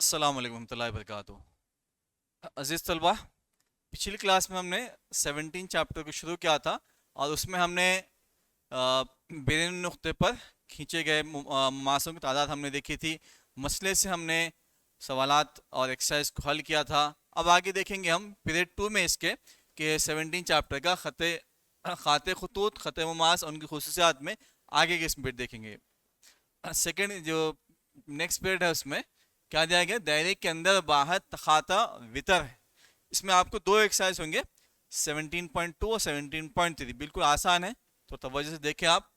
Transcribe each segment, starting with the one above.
अस्सलाम वालेकुम रहमतुल्लाहि व बरकातुहू। अज़ीज़ तलबा, पिछली क्लास में हमने 17 चैप्टर को शुरू किया था और उसमें हमने बेरिन नुक्ते पर खींचे गए मुमासों की तादाद हमने देखी थी। मसले से हमने सवालात और एक्सरसाइज को हल किया था। अब आगे देखेंगे हम पीरियड 2 में इसके कि 17 चैप्टर का ख़ाते ख़ुतूत ख़त मुमास और उनकी खुसूसियात में आगे के इसमें पीरियड देखेंगे। सेकेंड जो नेक्स्ट पीरियड है उसमें क्या दिया गया, दायरे के अंदर बाहर तखाता वितर है। इसमें आपको दो एक्सरसाइज होंगे 17.2 और 17.3, बिल्कुल आसान है, तो तवज्जो से देखें आप।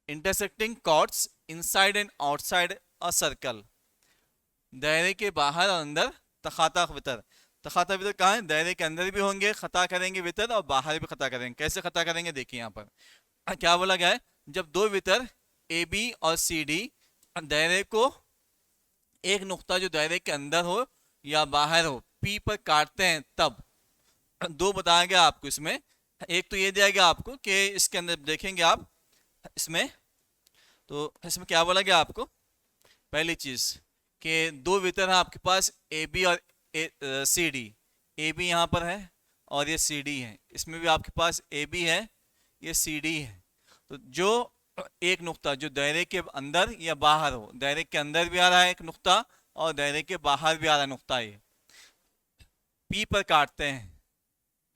Intersecting chords inside and outside a circle, दायरे के बाहर और अंदर तखाता वितर। तखाता वितर कहाँ है? दायरे के अंदर भी होंगे, खता करेंगे वितर, और बाहर भी खता करेंगे। कैसे खता करेंगे देखिए यहाँ पर क्या बोला गया है। जब दो वितर ए बी और सी डी दायरे को एक नुक्ता जो दायरे के अंदर हो या बाहर हो पी पर काटते हैं, तब दो बताया गया आपको इसमें। एक तो ये दिया गया आपको कि इसके अंदर देखेंगे आप इसमें, तो इसमें क्या बोला गया आपको। पहली चीज कि दो वितर है आपके पास ए बी और सी डी। ए बी यहाँ पर है और ये सी डी है। इसमें भी आपके पास ए बी है, ये सी डी है। तो जो एक नुक्ता जो दायरे के अंदर या बाहर हो, दायरे के अंदर भी आ रहा है एक नुक्ता और दायरे के बाहर भी आ रहा है नुक्ता, ये पी पर काटते हैं।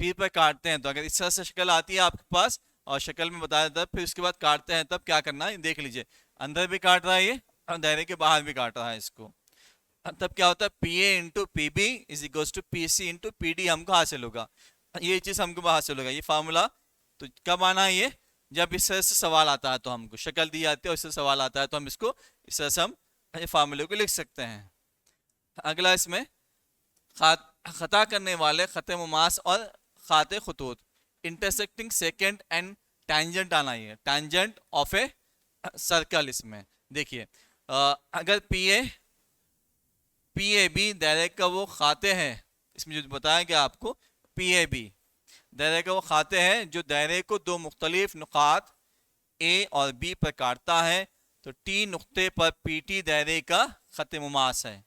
पी पर काटते हैं तो अगर इस तरह से शक्ल आती है आपके पास और शक्ल में बताया जाता है, फिर उसके बाद काटते हैं तब क्या करना है देख लीजिए। अंदर भी काट रहा है ये और दायरे के बाहर भी काट रहा है इसको, तब क्या होता है P A into P B is equals to P C into P D हमको हासिल होगा। ये चीज हमको हासिल होगा, ये फार्मूला। तो कब आना है ये? जब इस तरह से सवाल आता है, तो हमको शक्ल दी जाती है और इससे सवाल आता है तो हम इसको इस तरह से हम फार्मूले को लिख सकते हैं। अगला इसमें खता करने वाले खत मुमास और खाते खुतूत इंटरसेक्टिंग सेकेंड एंड टैंजेंट आना ही है, टैंजेंट ऑफ ए सर्कल। इसमें देखिए अगर पी ए बी दायरे का वो खाते हैं, इसमें जो बताया गया आपको पी ए बी दायरे का वो खाते हैं जो दायरे को दो मुख्तलिफ नुकात ए और बी पर काटता है, तो टी नुक्ते पर पी टी दायरे का खत मुमास है।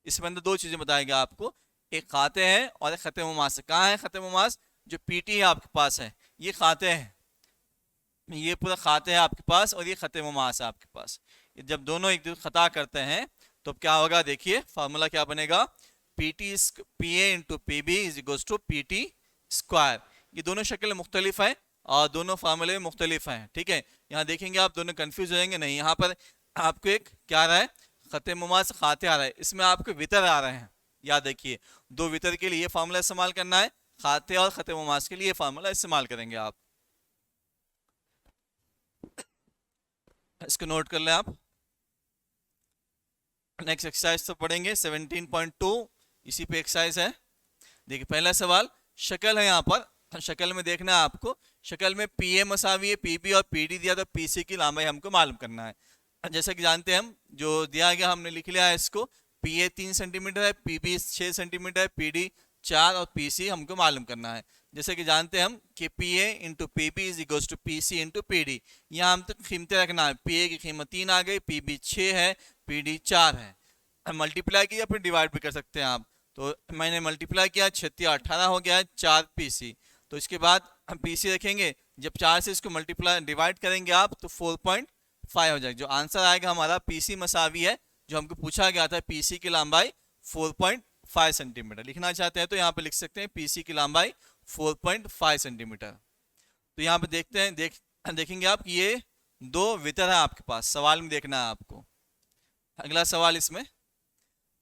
इसमें अंदर दो चीजें बताएगा आपको, एक खाते हैं और एक खत मुमास है। कहाँ है खत मुमास? जो पी टी है आपके पास है, ये खाते हैं, ये पूरा खाते हैं आपके पास, और ये खत मुमास है आपके पास। जब दोनों एक दूसरे खता करते हैं तो क्या होगा देखिए, फार्मूला क्या बनेगा, P A into P B is equals to P T square. ये दोनों शक्ल मुख्तलिफ है और दोनों फार्मूले मुख्तलिफ हैं, ठीक है। यहाँ देखेंगे आप दोनों कंफ्यूज हो जाएंगे नहीं। यहाँ पर आपको एक क्या आ रहा है, खत मुमास खाते आ रहा है, इसमें आपको वितर आ रहे हैं। याद रखिए दो वितर के लिए ये फार्मूला इस्तेमाल करना है, खाते और खत मुमास के लिए फार्मूला इस्तेमाल करेंगे आप। इसको नोट कर लें आप। नेक्स्ट एक्सरसाइज तो पढ़ेंगे 17.2, इसी पे एक्सरसाइज है। देखिए पहला सवाल, शक्ल है यहाँ पर, शक्ल में देखना है आपको, शक्ल में पी ए मसावी है पी बी और पी डी दिया, तो पी सी की लंबाई हमको मालूम करना है। जैसा कि जानते हैं हम, जो दिया गया हमने लिख लिया है इसको, पी ए 3 सेंटीमीटर है, पी बी 6 सेंटीमीटर है, पी डी 4 और पी सी हमको मालूम करना है। जैसे कि जानते हैं हम कि P A into P B is equals to P C into P D. यहाँ हम तो कीमतें रखना है, पी ए की कीमत 3 आ गई, पी बी 6 है, पी डी 4 है। मल्टीप्लाई किया फिर डिवाइड भी कर सकते हैं आप, तो मैंने मल्टीप्लाई किया 36 18 हो गया है 4 पीसी। तो इसके बाद हम पीसी रखेंगे, जब 4 से इसको मल्टीप्लाई डिवाइड करेंगे आप तो 4.5 हो जाएगा। जो आंसर आएगा हमारा पीसी मसावी है, जो हमको पूछा गया था पीसी की लंबाई 4.5 सेंटीमीटर। लिखना चाहते हैं तो यहाँ पे लिख सकते हैं पीसी की लंबाई 4.5 सेंटीमीटर। तो यहाँ पे देखते हैं देखेंगे आप ये दो वितर है आपके पास, सवाल में देखना है आपको। अगला सवाल इसमें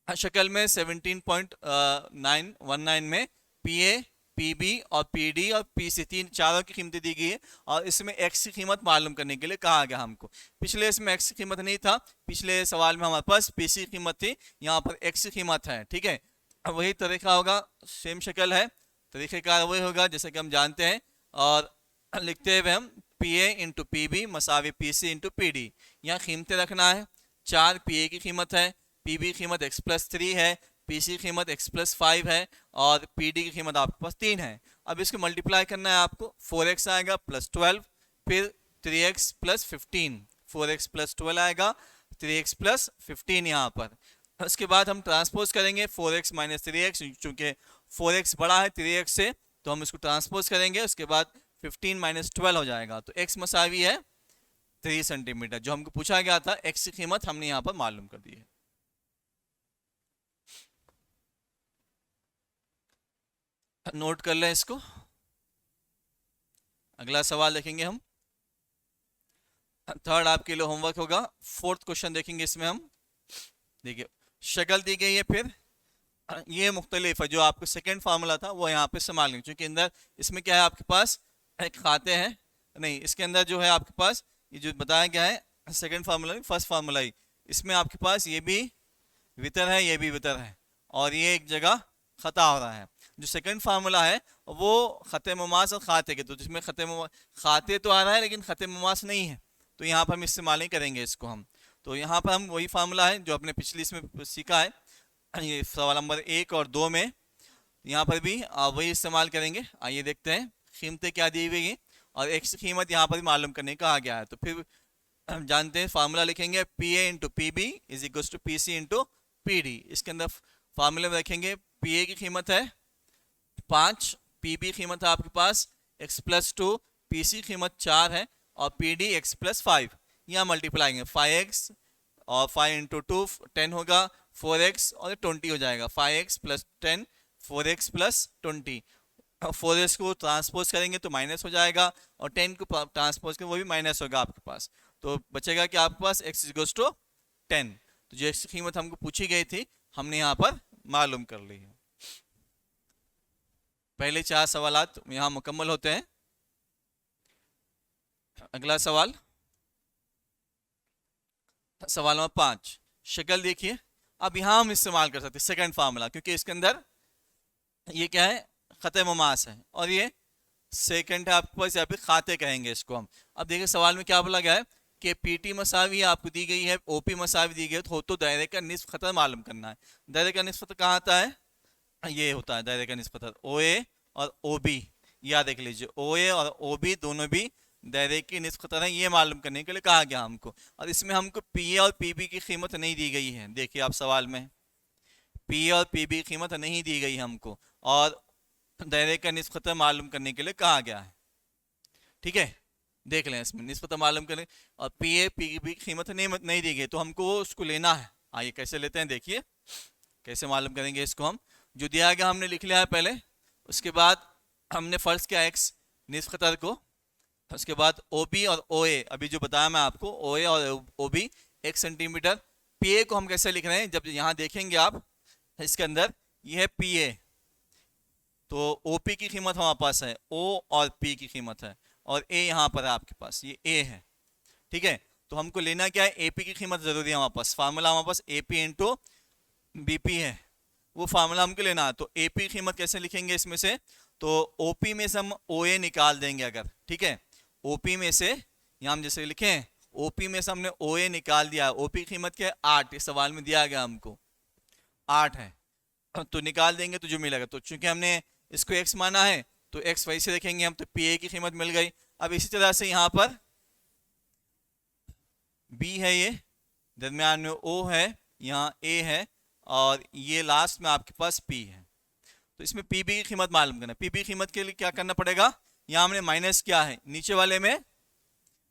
शक्ल में 17.919 में पी ए पी बी और पी डी और पी सी चारों की कीमतें दी गई है और इसमें एक्स की कीमत मालूम करने के लिए कहा गया हमको। पिछले इसमें एक्स की कीमत नहीं था, पिछले सवाल में हमारे पास पी सी की कीमत थी, यहाँ पर एक्स की कीमत है, ठीक है। वही तरीका होगा, सेम शक्ल है, तरीक़ेकार वही होगा जैसे कि हम जानते हैं। और लिखते हुए हम P A into P B मसावी P C into P D. यहाँ कीमतें रखना है, 4 पी ए की कीमत है, पी बी कीमत x+3 है, पी सी कीमत x+5 है और पी डी की कीमत आपके पास 3 है। अब इसको मल्टीप्लाई करना है आपको, 4x आएगा +12, फिर 3x + 15, 4x + 12 आएगा, 3x + 15 यहाँ पर। उसके बाद हम ट्रांसपोज करेंगे 4x माइनस 3x, चूंकि 4x बड़ा है 3x से तो हम इसको ट्रांसपोज करेंगे। उसके बाद 15 माइनस 12 हो जाएगा, तो x मसावी है 3 सेंटीमीटर। जो हमको पूछा गया था x की कीमत हमने यहाँ पर मालूम कर दी है। नोट कर लें इसको। अगला सवाल देखेंगे हम, थर्ड आपके लिए होमवर्क होगा। फोर्थ क्वेश्चन देखेंगे इसमें हम। देखिए शक्ल दी गई है, फिर ये मुख्तलिफ है। जो आपको सेकंड फार्मूला था वो यहाँ पे इस्तेमाल नहीं, क्योंकि अंदर इसमें क्या है आपके पास एक खाते हैं, नहीं इसके अंदर जो है आपके पास ये जो बताया गया है सेकंड फार्मूला फर्स्ट फार्मूला ही, इसमें आपके पास ये भी वितर है ये भी वितर है, और ये एक जगह खता हो रहा है। जो सेकंड फार्मूला है वो खते मुमास और खाते के, तो जिसमें खाते तो आ रहा है लेकिन खते मुमास नहीं है, तो यहाँ पर हम इस्तेमाल नहीं करेंगे इसको हम। तो यहाँ पर हम वही फार्मूला है जो अपने पिछली इसमें सीखा है, ये सवाल नंबर 1 और 2 में, यहाँ पर भी वही इस्तेमाल करेंगे। आइए देखते हैं कीमतें क्या दी हुई है और एक्स की कीमत यहाँ पर भी मालूम करने का आ गया है। तो फिर हम जानते हैं फार्मूला लिखेंगे P A into P B is equal to P C into P D. इसके अंदर फार्मूले में रखेंगे पी ए की कीमत है 5, पी बी कीमत है आपके पास x प्लस 2, पी सी कीमत 4 है और पी डी एक्स प्लस 5। यहाँ मल्टीप्लाई 5x और 5 इंटू 2 10 होगा, 4x और 20 हो जाएगा। 5x plus 10 4x plus 20। 4x को ट्रांसपोज करेंगे तो माइनस हो जाएगा और 10 को ट्रांसपोज करेंगे वो भी माइनस होगा आपके पास, तो बचेगा कि आपके पास x इक्वल्स टू 10। तो जो x की कीमत हमको पूछी गई थी हमने यहाँ पर मालूम कर ली है। पहले 4 सवालात यहाँ मुकम्मल होते हैं। अगला सवाल, सवाल नंबर 5। शक्ल देखिए, अब यहाँ हम इस्तेमाल कर सकते हैं सेकंड फार्मूला, क्योंकि इसके अंदर ये क्या है खते मुमास है और ये सेकंड है आपके पास, या फिर खाते कहेंगे इसको हम। अब देखिए सवाल में क्या बोला गया है कि पीटी मसावी आपको दी गई है, ओपी मसावी दी गई है, तो दायरे का निस्फ खतर मालूम करना है। दायरे का निस्फ खतर कहाँ आता है, ये होता है दायरे का निस्फ खतर ओ ए और ओ बी। याद देख लीजिए ओ ए और ओ बी दोनों भी दायरे की निस्फ खतर है, ये मालूम करने के लिए कहा गया हमको। और इसमें हमको पी ए और पी बी की कीमत नहीं दी गई है। देखिए आप सवाल में पी ए और पी बी की कीमत नहीं दी गई हमको, और दायरे का निस्फ खतर मालूम करने के लिए कहा गया है। ठीक है, देख लें इसमें निस्बत मालूम करें और पी ए पी बी की कीमत नहीं दी गई, तो हमको उसको लेना है। आइए कैसे लेते हैं, देखिए कैसे मालूम करेंगे इसको हम। जो दिया गया हमने लिख लिया है पहले, उसके बाद हमने फर्ज किया एक्स निस्फ खतर को, उसके बाद ओ बी और ओ ए, अभी जो बताया मैं आपको ओ ए और O B 1 centimetre. P A को हम कैसे लिख रहे हैं, जब यहाँ देखेंगे आप इसके अंदर ये है पी ए, तो ओ पी की कीमत हमारे पास है, ओ और पी की कीमत है, और ए यहाँ पर है आपके पास, ये ए है। ठीक है, तो हमको लेना क्या है, एपी की कीमत जरूरी है हमारे पास। फार्मूला हमारे पास एपी इंटू बीपी है, वो फार्मूला हमको लेना है। तो एपी की कीमत कैसे लिखेंगे इसमें से, तो ओपी में से हम ओ ए निकाल देंगे अगर, ठीक है। ओपी में से यहाँ हम जैसे लिखें ओपी में से हमने ओ ए निकाल दिया, ओपी की कीमत क्या है 8, इस सवाल में दिया गया हमको 8 है, तो निकाल देंगे तो जो मिलेगा। तो चूंकि हमने इसको x माना है तो x वैसे देखेंगे हम, तो पी ए की कीमत मिल गई। अब इसी तरह से यहाँ पर b है, ये दरमियान में o है, यहाँ a है, और ये लास्ट में आपके पास p है। तो इसमें pb की कीमत मालूम करना। pb की कीमत के लिए क्या करना पड़ेगा, यहाँ हमने माइनस किया है, नीचे वाले में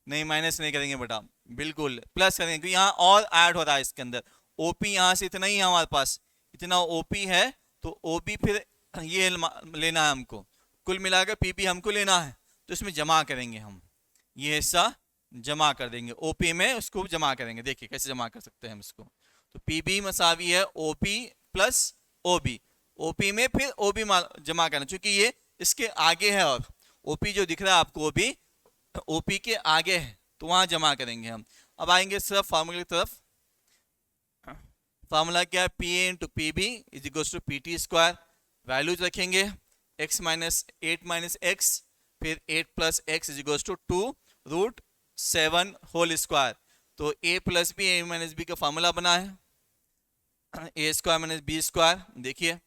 नहीं माइनस नहीं करेंगे बेटा, बिल्कुल प्लस करेंगे, क्योंकि यहाँ और ऐड हो रहा है इसके अंदर। OP यहाँ से इतना ही है हमारे पास, इतना OP है, तो OB फिर ये लेना है हमको, कुल मिलाकर पीबी हमको लेना है, तो इसमें जमा करेंगे हम, ये हिस्सा जमा कर देंगे ओपी में, उसको जमा करेंगे। देखिए कैसे जमा कर सकते हैं हम इसको, तो पीबी मसावी है ओपी प्लस ओबी, ओपी में फिर ओबी जमा करना, क्योंकि ये इसके आगे है, और ओपी जो दिख रहा है आपको ओबी ओपी के आगे है, तो वहां जमा करेंगे हम। अब आएंगे सिर्फ फार्मूले की तरफ। फार्मूला क्या है, P A into P B is equal to P T square. Values रखेंगे x माइनस 8 माइनस एक्स, फिर 8 plus x is equal to 2√7 whole square. तो a plus b a minus b का फार्मूला बना है a square minus b square. देखिए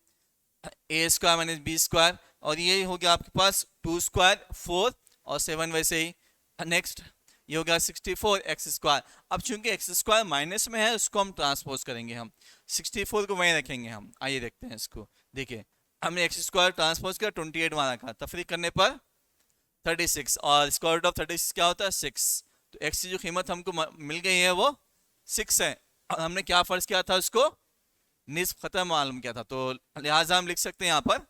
a square minus b square, और ये हो गया आपके पास 2 स्क्वायर 4 और 7 वैसे ही। नेक्स्ट ये हो गया 64 एक्स स्क्वायर। अब चूंकि एक्स स्क्वायर माइनस में है उसको हम ट्रांसपोज करेंगे हम, 64 को वहीं रखेंगे हम। आइए देखते हैं इसको। देखिए हमने एक्स स्क्वायर ट्रांसपोज किया 28 माना था, तफरीक करने पर 36, और स्क्वायर रूट ऑफ 36 क्या होता है 6। तो एक्स की जो कीमत हमको मिल गई है वो 6 है, और हमने क्या फर्ज किया था उसको निस्फ खतर मालूम किया था। तो लिहाजा हम लिख सकते हैं यहाँ पर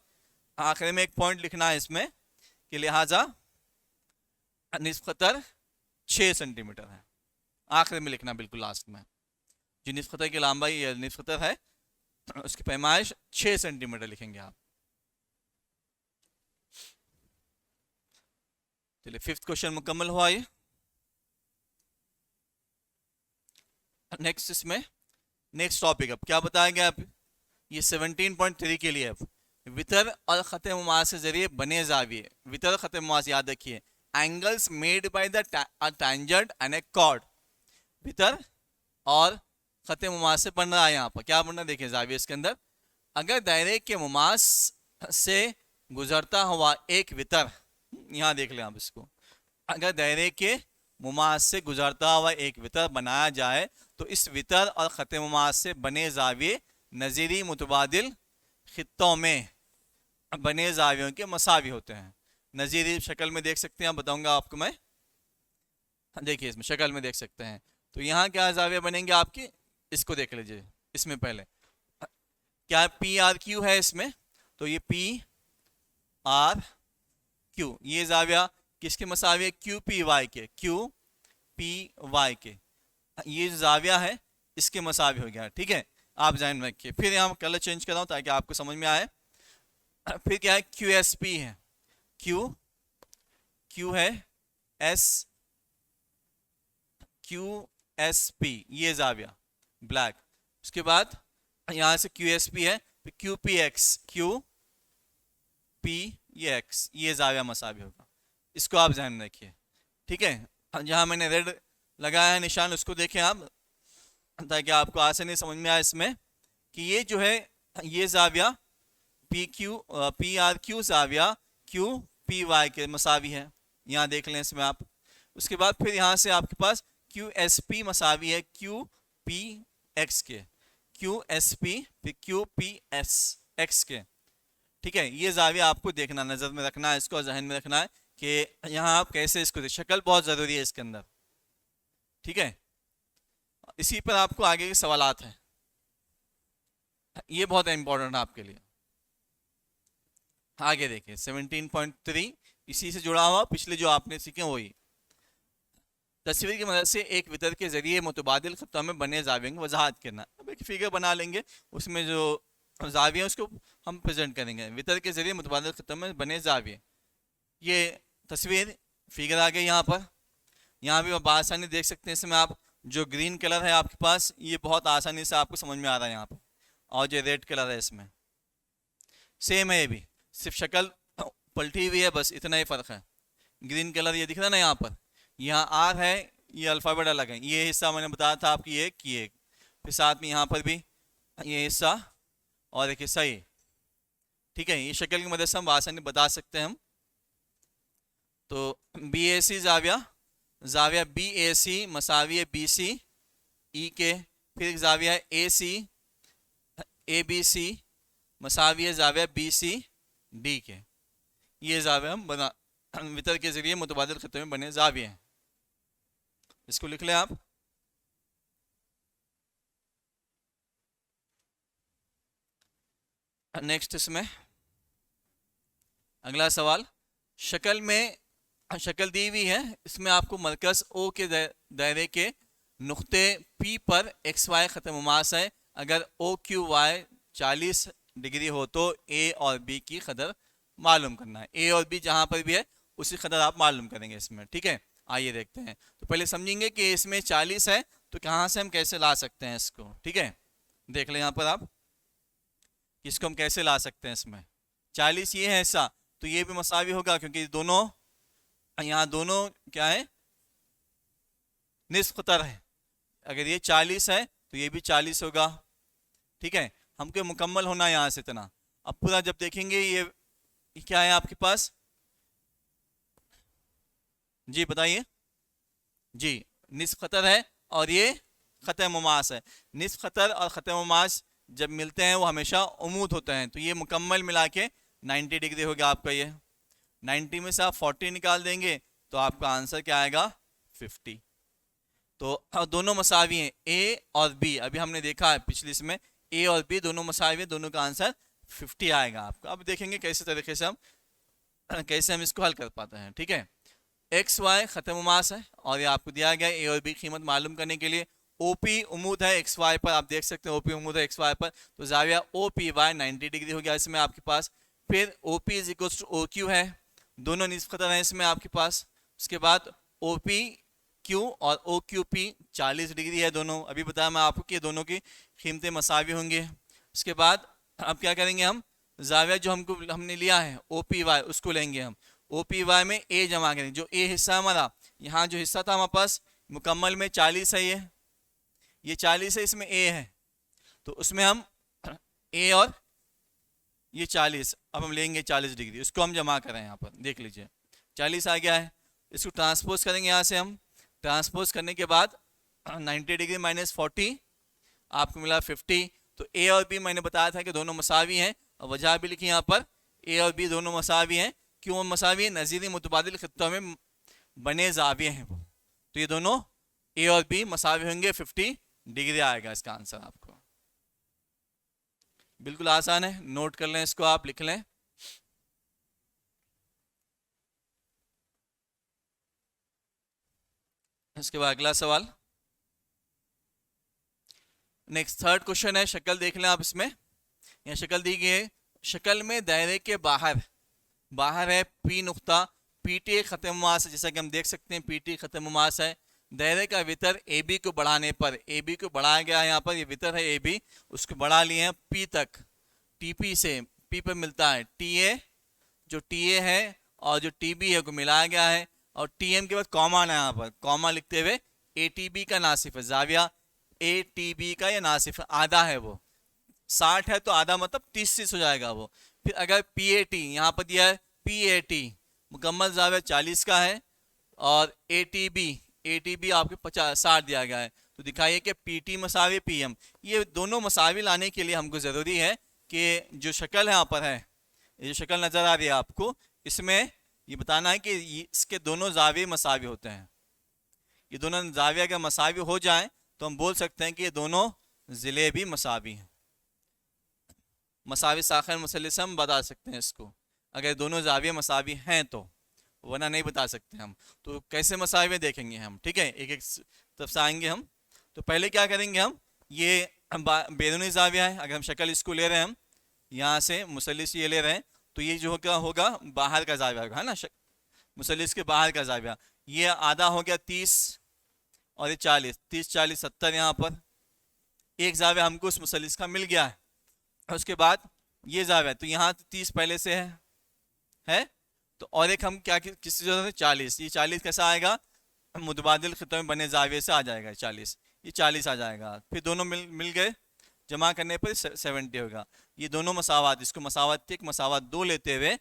आखिर में एक पॉइंट लिखना है इसमें कि लिहाजा निस्फ खतर 6 सेंटीमीटर है। आखिर में लिखना बिल्कुल लास्ट में, जो निस्फ खतर की लंबाई या निस्फ खतर है उसकी पैमाइश 6 सेंटीमीटर लिखेंगे आप। चलिए फिफ्थ क्वेश्चन मुकम्मल हुआ ये। नेक्स्ट इसमें नेक्स्ट टॉपिक अब क्या बताया गया आप, ये 17.3 के लिए अब वितर और खत मुमास के जरिए बने जाविये। वितर और खत मुमास याद रखिए, angles made by the tangent and a chord. वितर और खत मुमास से बन रहा है, यहाँ पर क्या बन रहा है देखिए जाविये इसके अंदर। अगर दायरे के मुमास से गुजरता हुआ एक वितर, यहाँ देख लें आप इसको, अगर दायरे के मुमास से गुजरता हुआ एक वितर बनाया जाए तो इस वितर और खत मुमास से बने जाविये नज़ीरी मुतबादिल खित्तों में बने जावियों के मसावी होते हैं। नज़ीरी शक्ल में देख सकते हैं, बताऊंगा आपको मैं। देखिए इसमें शक्ल में देख सकते हैं। तो यहाँ क्या जाविया बनेंगे आपके, इसको देख लीजिए। इसमें पहले क्या पी आर क्यू है इसमें, तो ये पी आर क्यू ये जाविया किसके मसावी है, क्यू पी वाई के, क्यू पी वाई के, ये जाविया है इसके मसावी हो गया। ठीक है, आप ध्यान रखिए। फिर यहाँ कलर चेंज कर रहा हूँ ताकि आपको समझ में आए। फिर क्या है, क्यू एस पी है, क्यू है एस, क्यू एस पी ये जाविया ब्लैक। उसके बाद यहाँ से क्यू एस पी है, Q P x, Q P ये एक्स ये जाविया मसावी होगा। इसको आप ध्यान रखिए। ठीक है, जहाँ मैंने रेड लगाया है निशान उसको देखें आप, ताकि आपको आसानी समझ में आए इसमें कि ये जो है ये जाविया पी आर क्यू जाविया क्यू पी वाई के मसावी है, यहाँ देख लें इसमें आप। उसके बाद फिर यहाँ से आपके पास क्यू एस पी मसावी है क्यू पी एक्स के, क्यू एस पी फिर क्यू पी एस एक्स के। ठीक है, ये जाविया आपको देखना, नजर में रखना है इसको, जहन में रखना है कि यहाँ आप कैसे इसको, शक्ल बहुत जरूरी है इसके अंदर। ठीक है, इसी पर आपको आगे के सवालात हैं, ये बहुत इंपॉर्टेंट है आपके लिए। आगे देखिए 17.3 इसी से जुड़ा हुआ पिछले जो आपने सीखे वही। तस्वीर की मदद से एक वितर के जरिए मुतबादिल खत्तों में बने जावियों की वजाहत करना। अब एक फिगर बना लेंगे, उसमें जो जाविये हैं उसको हम प्रेजेंट करेंगे। वितर के जरिए मुतबादिल खत्तों में बने जाविये, ये तस्वीर फिगर आ गई यहाँ पर। यहाँ भी आप आसानी देख सकते हैं इसमें आप, जो ग्रीन कलर है आपके पास ये बहुत आसानी से आपको समझ में आ रहा है यहाँ पर, और जो रेड कलर है इसमें सेम है, ये भी सिर्फ शक्ल पलटी हुई है, बस इतना ही फ़र्क है। ग्रीन कलर ये दिख रहा है ना यहाँ पर, यहाँ आर है, ये अल्फ़ाबेट अलग है। ये हिस्सा मैंने बताया था आपकी एक की एक, फिर साथ में यहाँ पर भी ये हिस्सा और एक हिस्सा ये। ठीक है, ये शक्ल की मदद से हम आसानी बता सकते हैं हम। तो बी ए सी जाविया, जाविया बी ए सी मसावी बी सी ई के, फिर जाविया A C A B C मसावी जाविया बी सी डी के। ये जाविया हम बना वितर के जरिए मुतबादिल खत्ते में बने जाविये हैं। इसको लिख लें आप। नेक्स्ट इसमें अगला सवाल, शक्ल में शक्ल दी हुई है, इसमें आपको मरकज ओ के दायरे के नुक्ते पी पर एक्स वाई खत्म मुमास है। अगर ओ क्यू वाई 40 डिग्री हो तो ए और बी की कदर मालूम करना है। ए और बी जहां पर भी है उसी कदर आप मालूम करेंगे इसमें। ठीक है, आइए देखते हैं। तो पहले समझेंगे कि इसमें 40 है तो कहाँ से हम कैसे ला सकते हैं इसको। ठीक है, देख लें यहाँ पर आप, इसको हम कैसे ला सकते हैं। इसमें 40 ये है ऐसा, तो ये भी मसावी होगा क्योंकि दोनों यहाँ दोनों क्या है निस्फ खतर है। अगर ये 40 है तो ये भी 40 होगा। ठीक है, हमको मुकम्मल होना यहाँ से इतना। अब पूरा जब देखेंगे ये क्या है आपके पास, जी बताइए जी, निस्फ खतर है और ये ख़त मुमास है। निस्फ ख़तर और ख़त मुमास जब मिलते हैं वो हमेशा उमूद होते हैं, तो ये मुकम्मल मिला के 90 डिग्री हो गया आपका। ये 90 में से आप 40 निकाल देंगे तो आपका आंसर क्या आएगा 50। तो दोनों मसावी हैं ए और बी, अभी हमने देखा है पिछली इसमें ए और बी दोनों मसावी है, दोनों का आंसर 50 आएगा आपका। अब देखेंगे कैसे तरीके से हम इसको हल कर पाते हैं। ठीक है, एक्स वाई ख़त्म मास है और ये आपको दिया गया ए और बी कीमत मालूम करने के लिए। ओपी उमूद है एक्स वाई पर, आप देख सकते हैं ओपी उमूद है एक्स वाई पर, तो जाविया ओ पी वाई 90 डिग्री हो गया इसमें आपके पास। फिर O P is equal to O Q है, दोनों निस्फ ख़तर हैं इसमें आपके पास। उसके बाद ओ पी क्यू और ओ क्यू पी 40 डिग्री है दोनों, अभी बताया मैं आपको कि दोनों की कीमतें मसावी होंगे। उसके बाद अब क्या करेंगे, हम जाविया जो हमने लिया है ओ पी वाई उसको लेंगे हम, ओ पी वाई में ए जमा करेंगे। जो ए हिस्सा हमारा, यहाँ जो हिस्सा था हमारे पास मुकम्मल में 40 है, ये 40 है, इसमें ए है, तो उसमें हम ए और ये 40 अब हम लेंगे 40 डिग्री, उसको हम जमा करें यहाँ पर, देख लीजिए 40 आ गया है। इसको ट्रांसपोज करेंगे यहाँ से, हम ट्रांसपोज करने के बाद 90 डिग्री माइनस 40 आपको मिला 50। तो ए और बी मैंने बताया था कि दोनों मसावी हैं, और वजह भी लिखी यहाँ पर ए और बी दोनों मसावी हैं। क्यों मसावी है? नज़ीरी मुतबादिल खित्तों में बने जाविये हैं वो, तो ये दोनों ए और बी मसावी होंगे, 50 डिग्री आएगा इसका आंसर आपको। बिल्कुल आसान है, नोट कर लें इसको, आप लिख लें। इसके बाद अगला सवाल, नेक्स्ट थर्ड क्वेश्चन है, शक्ल देख लें आप इसमें, यह शक्ल दी गई है। शक्ल में दायरे के बाहर है पी नुक्ता, पी टी ख़त्म मास है, जैसा कि हम देख सकते हैं पी टी ख़त्म मास है। दायरे का वितर ए बी को बढ़ाने पर, ए बी को बढ़ाया गया है यहाँ पर, ये वितर है ए बी, उसको बढ़ा लिए हैं पी तक, टी पी से पी पर मिलता है टी ए, जो टी ए है और जो टी बी है को मिलाया गया है, और टी एम के बाद कॉमा है यहाँ पर, कॉमा लिखते हुए ए टी बी का नासिफ है, जाविया ए टी बी का या नासिफ आधा है, वो 60 है तो आधा मतलब 30 हो जाएगा वो। फिर अगर पी ए टी यहाँ पर दिया है, पी ए टी मुकम्मल जाविया 40 का है, और ए टी बी आपके 60 दिया गया है, तो दिखाइए कि पी टी मसावी पी एम, ये दोनों मसावी लाने के लिए हमको ज़रूरी है कि जो शक्ल यहाँ पर है, ये जो शक्ल नज़र आ रही है आपको, इसमें ये बताना है कि इसके दोनों जाविये मसावी होते हैं। ये दोनों जाविया अगर मसावी हो जाएं तो हम बोल सकते हैं कि ये दोनों ज़िले भी मसावी हैं। मसावी साखिर मुसल्लिस हम बता सकते हैं इसको, अगर दोनों जाविये मसावी हैं तो, वरना नहीं बता सकते हम। तो कैसे मसावी देखेंगे हम, ठीक है, एक एक तरफ से आएंगे हम। तो पहले क्या करेंगे हम, ये बैरूनी जाविया है, अगर हम शक्ल इसको ले रहे हैं, हम यहाँ से मुसल्लिस ये ले रहे हैं, तो ये जो होगा बाहर का जाविया होगा, है ना, मुसल्लिस के बाहर का जाविया। ये आधा हो गया 30 और ये 40, 30 40 70, यहाँ पर एक जाविया हमको उस मुसल्लिस का मिल गया है। उसके बाद ये जाविया, तो यहाँ 30 पहले से है तो और एक हम क्या किसकी जरूरत है 40, ये 40 कैसा आएगा, मुतबादिल खित्तों में बने जाविये से आ जाएगा 40, ये 40 आ जाएगा। फिर दोनों मिल गए, जमा करने पर 70 होगा। ये दोनों मसावात, इसको मसावत 1 मसावत 2 लेते हुए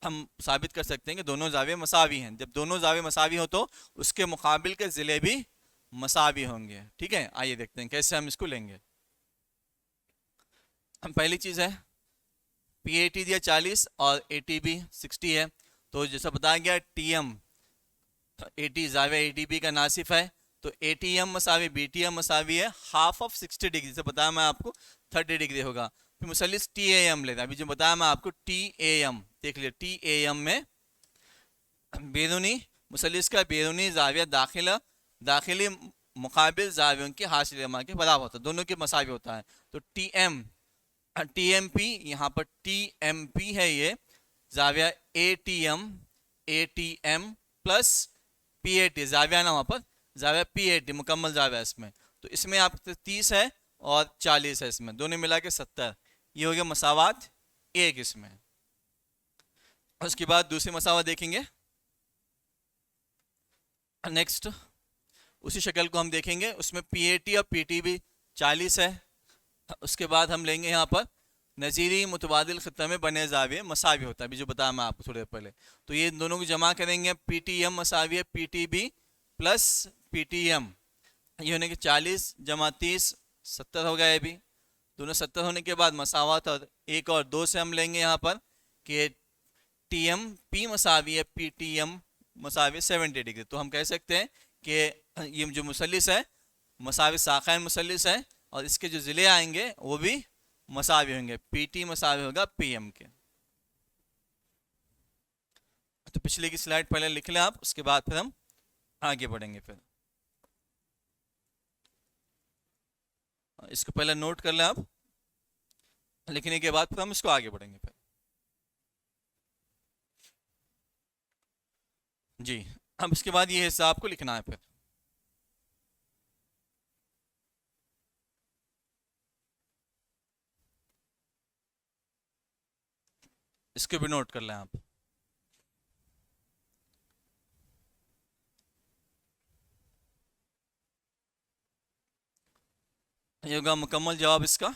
हम साबित कर सकते हैं कि दोनों जाविये मसावी हैं। जब दोनों जाविये मसावी हो तो उसके मुकाबिल के ज़िले भी मसावी होंगे। ठीक है, आइए देखते हैं कैसे हम इसको लेंगे। हम पहली चीज़ है पी ए टी दिया 40 और ए टी बी 60 है, तो जैसा बताया गया टी एम ए टी जाविया ए टी बी का नासिफ है, तो ए टी एम मसावी बी टी एम मसावी है हाफ ऑफ 60 डिग्री, से बताया मैं आपको 30 डिग्री होगा। फिर मुसल्लिस टी ए एम लेता है, अभी जो बताया मैं आपको टी ए एम, देख लिया टी ए एम में बैरूनी मुसल्लिस का बैरूनी जाविया दाखिली मुकाबिल जावियों के हासिल जमा के बराबर होता है, दोनों के मसावी होता है। तो टी एम पी, यहाँ पर टी एम पी है, ये जाविया A T M plus P A T, जाविया ना वहाँ पर जाविया पी ए टी मुकम्मल जाविया इसमें, तो इसमें आप 30 है और 40 है, इसमें दोनों मिला के 70, ये हो गया मसावात एक इसमें। उसके बाद दूसरी मसावत देखेंगे, नेक्स्ट उसी शक्ल को हम देखेंगे, उसमें पी ए टी और पी टी भी 40 है। उसके बाद हम लेंगे यहाँ पर नज़ीरी मुतबादिल खित्ता में बने जाविये मसावी होता है, अभी जो बताया मैं आपको थोड़ी देर पहले, तो ये दोनों को जमा करेंगे, पी टी एम मसावी है P T B plus P T M, ये होने के 40 जमा 30 70 हो गया। ये भी दोनों 70 होने के बाद मसावत और 1 और 2 से हम लेंगे यहाँ पर कि टी एम पी मसावी है पी टी एम मसावी 70 डिग्री। तो हम कह सकते हैं कि ये जो मुसल्लिस है मसावी साखैन मुसल्लिस है और इसके जो ज़िले आएंगे वो भी मसावी होंगे, पी टी मसावी होगा पी एम के। तो पिछले की स्लाइड पहले लिख लें आप, उसके बाद फिर हम आगे बढ़ेंगे। फिर इसको पहले नोट कर लें आप, लिखने के बाद फिर हम इसको आगे बढ़ेंगे। फिर जी, अब इसके बाद ये हिस्सा आपको लिखना है। फिर इसको भी नोट कर लें आप। ये होगा मुकम्मल जवाब इसका।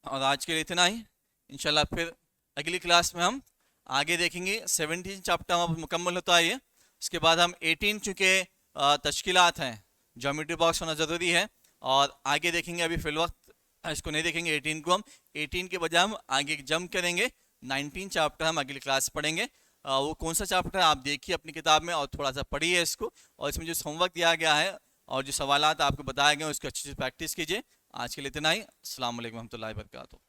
और आज के लिए इतना ही। इंशाल्लाह फिर अगली क्लास में हम आगे देखेंगे। 17 चैप्टर हम मुकम्मल होता है ये। उसके बाद हम 18 चूँकि तश्कीलात हैं, ज्योमेट्री बॉक्स होना ज़रूरी है, और आगे देखेंगे। अभी फिल वक्त इसको नहीं देखेंगे 18 को। हम 18 के बजाय हम आगे जंप करेंगे, 19 चैप्टर हम अगली क्लास पढ़ेंगे। वो कौन सा चैप्टर है आप देखिए अपनी किताब में और थोड़ा सा पढ़िए इसको, और इसमें जो होमवर्क दिया गया है और जो सवालात आपको बताए गए हैं उसको अच्छे से प्रैक्टिस कीजिए। आज के लिए इतना ही। अस्सलाम वालेकुम रहमतुल्लाहि व बरकातुहू।